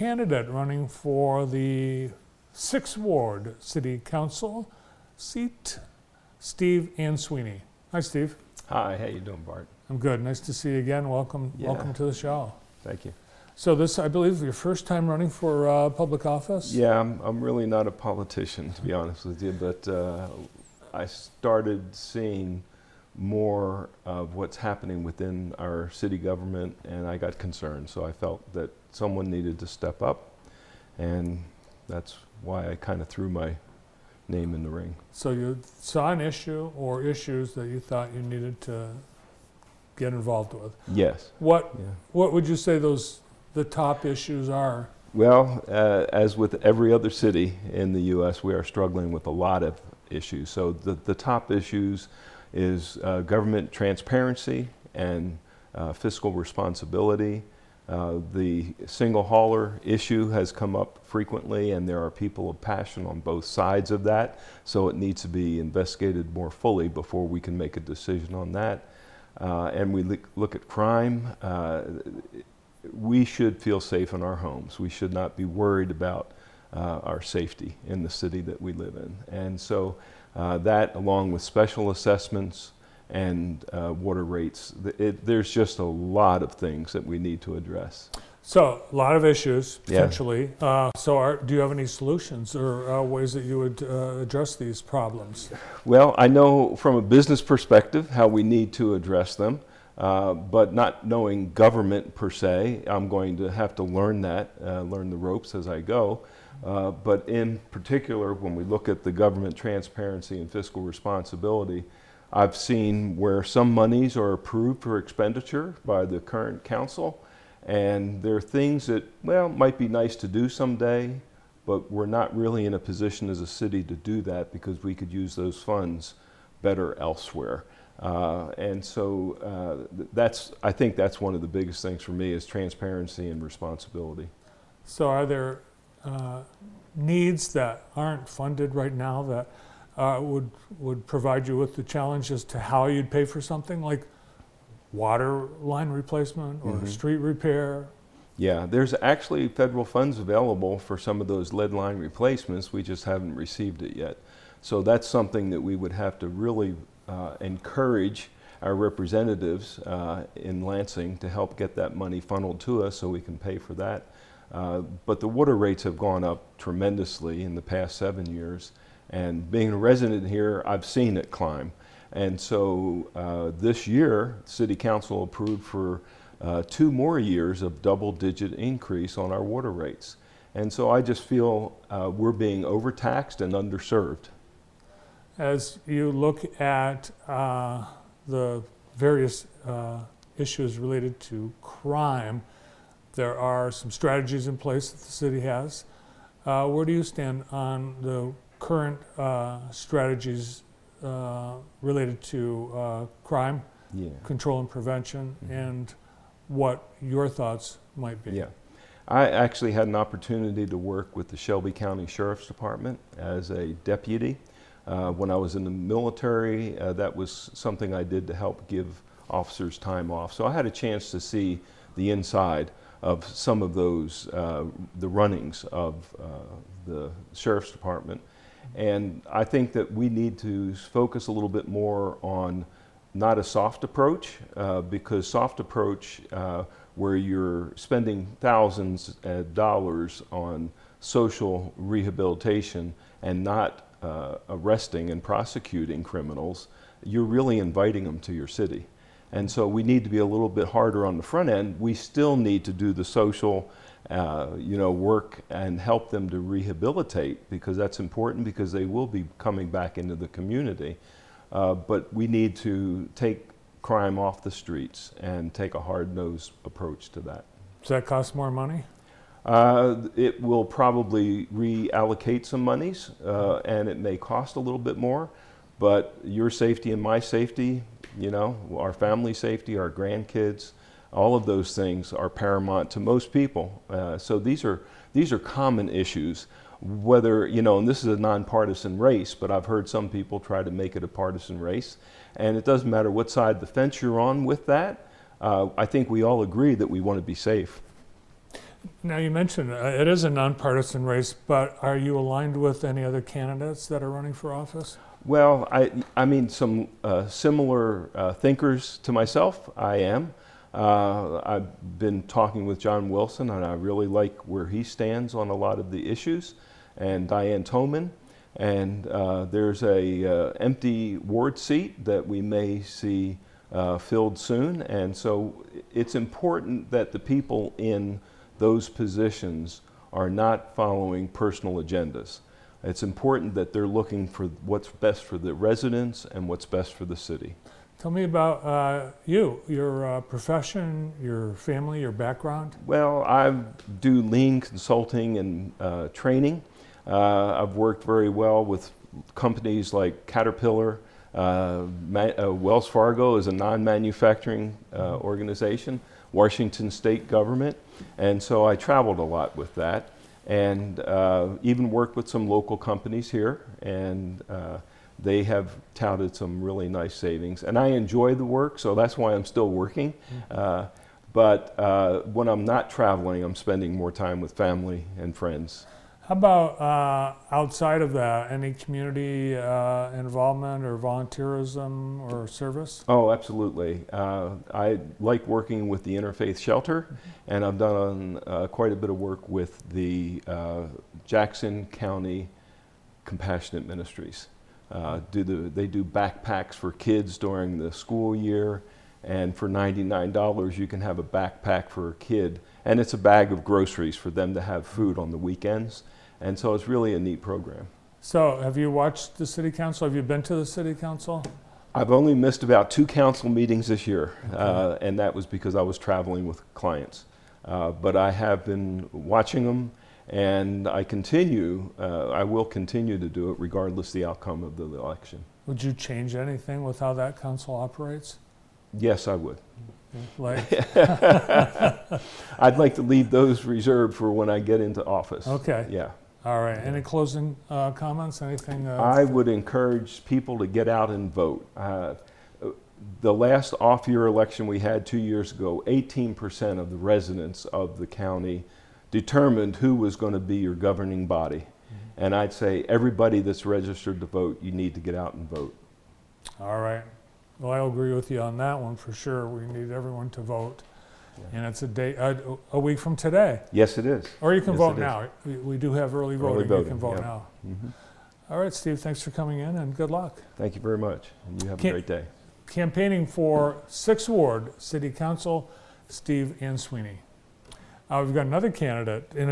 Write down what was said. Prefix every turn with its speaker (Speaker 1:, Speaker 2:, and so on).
Speaker 1: candidate running for the 6th Ward City Council seat, Steve Ansuini. Hi, Steve.
Speaker 2: Hi, how you doing, Bart?
Speaker 1: I'm good. Nice to see you again. Welcome to the show.
Speaker 2: Thank you.
Speaker 1: So this, I believe, is your first time running for public office?
Speaker 2: Yeah, I'm really not a politician, to be honest with you, but I started seeing more of what's happening within our city government, and I got concerned. So I felt that someone needed to step up, and that's why I kind of threw my name in the ring.
Speaker 1: So you saw an issue or issues that you thought you needed to get involved with?
Speaker 2: Yes.
Speaker 1: What would you say the top issues are?
Speaker 2: Well, as with every other city in the U.S., we are struggling with a lot of issues. So the top issues is government transparency and fiscal responsibility. The single hauler issue has come up frequently, and there are people of passion on both sides of that, so it needs to be investigated more fully before we can make a decision on that. And we look at crime. We should feel safe in our homes. We should not be worried about our safety in the city that we live in. And so that, along with special assessments and water rates, there's just a lot of things that we need to address.
Speaker 1: So a lot of issues, potentially. Yeah. Do you have any solutions or ways that you would address these problems?
Speaker 2: Well, I know from a business perspective how we need to address them. But not knowing government per se, I'm going to have to learn that, learn the ropes as I go. But in particular, when we look at the government transparency and fiscal responsibility, I've seen where some monies are approved for expenditure by the current council, and there are things that, well, might be nice to do someday, but we're not really in a position as a city to do that because we could use those funds better elsewhere. And so I think that's one of the biggest things for me is transparency and responsibility.
Speaker 1: So are there needs that aren't funded right now that would provide you with the challenge as to how you'd pay for something like water line replacement or street repair?
Speaker 2: Yeah, there's actually federal funds available for some of those lead line replacements. We just haven't received it yet. So that's something that we would have to really encourage our representatives in Lansing to help get that money funneled to us so we can pay for that. But the water rates have gone up tremendously in the past 7 years, and being a resident here, I've seen it climb. And so this year, City Council approved for 2 more years of double-digit increase on our water rates. And so I just feel we're being overtaxed and underserved.
Speaker 1: As you look at the various issues related to crime, there are some strategies in place that the city has. Where do you stand on the current strategies related to crime, control and prevention, and what your thoughts might be?
Speaker 2: Yeah. I actually had an opportunity to work with the Shelby County Sheriff's Department as a deputy. When I was in the military, that was something I did to help give officers time off. So I had a chance to see the inside of some of those, the runnings of the Sheriff's Department. And I think that we need to focus a little bit more on not a soft approach, because soft approach where you're spending thousands of dollars on social rehabilitation and not arresting and prosecuting criminals, you're really inviting them to your city. And so we need to be a little bit harder on the front end. We still need to do the social work and help them to rehabilitate, because that's important, because they will be coming back into the community. But we need to take crime off the streets and take a hard-nosed approach to that.
Speaker 1: Does that cost more money?
Speaker 2: It will probably reallocate some monies, and it may cost a little bit more, but your safety and my safety, our family safety, our grandkids, all of those things are paramount to most people. So these are common issues, whether, and this is a nonpartisan race, but I've heard some people try to make it a partisan race, and it doesn't matter what side of the fence you're on with that. I think we all agree that we want to be safe.
Speaker 1: Now, you mentioned it is a nonpartisan race, but are you aligned with any other candidates that are running for office?
Speaker 2: Well, I mean, some similar thinkers to myself, I am. I've been talking with John Wilson, and I really like where he stands on a lot of the issues, and Diane Toman. And there's a empty ward seat that we may see filled soon. And so it's important that the people in those positions are not following personal agendas. It's important that they're looking for what's best for the residents and what's best for the city.
Speaker 1: Tell me about your profession, your family, your background.
Speaker 2: Well, I do lean consulting and training. I've worked very well with companies like Caterpillar. Wells Fargo is a non-manufacturing organization, Washington state government, and so I traveled a lot with that. And even worked with some local companies here, and they have touted some really nice savings. And I enjoy the work, so that's why I'm still working. But when I'm not traveling, I'm spending more time with family and friends.
Speaker 1: How about outside of that, any community involvement or volunteerism or service?
Speaker 2: Oh, absolutely. I like working with the Interfaith Shelter, and I've done quite a bit of work with the Jackson County Compassionate Ministries. They do backpacks for kids during the school year, and for $99 you can have a backpack for a kid, and it's a bag of groceries for them to have food on the weekends. And so it's really a neat program.
Speaker 1: So have you watched the city council? Have you been to the city council?
Speaker 2: I've only missed about 2 council meetings this year, and that was because I was traveling with clients. But I have been watching them, and I will continue to do it regardless of the outcome of the election.
Speaker 1: Would you change anything with how that council operates?
Speaker 2: Yes, I would.
Speaker 1: Like,
Speaker 2: I'd like to leave those reserved for when I get into office.
Speaker 1: okay.
Speaker 2: Yeah.
Speaker 1: All right. Any closing comments? Anything?
Speaker 2: I would encourage people to get out and vote. The last off-year election we had 2 years ago, 18% of the residents of the county determined who was going to be your governing body. And I'd say everybody that's registered to vote, you need to get out and vote.
Speaker 1: All right. Well, I'll agree with you on that one for sure. We need everyone to vote. And it's a week from today.
Speaker 2: Yes, it is.
Speaker 1: Or you can
Speaker 2: Yes,
Speaker 1: vote
Speaker 2: it is.
Speaker 1: now. We do have early voting. You can vote
Speaker 2: yeah.
Speaker 1: now.
Speaker 2: Mm-hmm.
Speaker 1: All right, Steve, thanks for coming in and good luck.
Speaker 2: Thank you very much. And you have a great day.
Speaker 1: Campaigning for 6th Ward City Council, Steve Ansuini. We've got another candidate in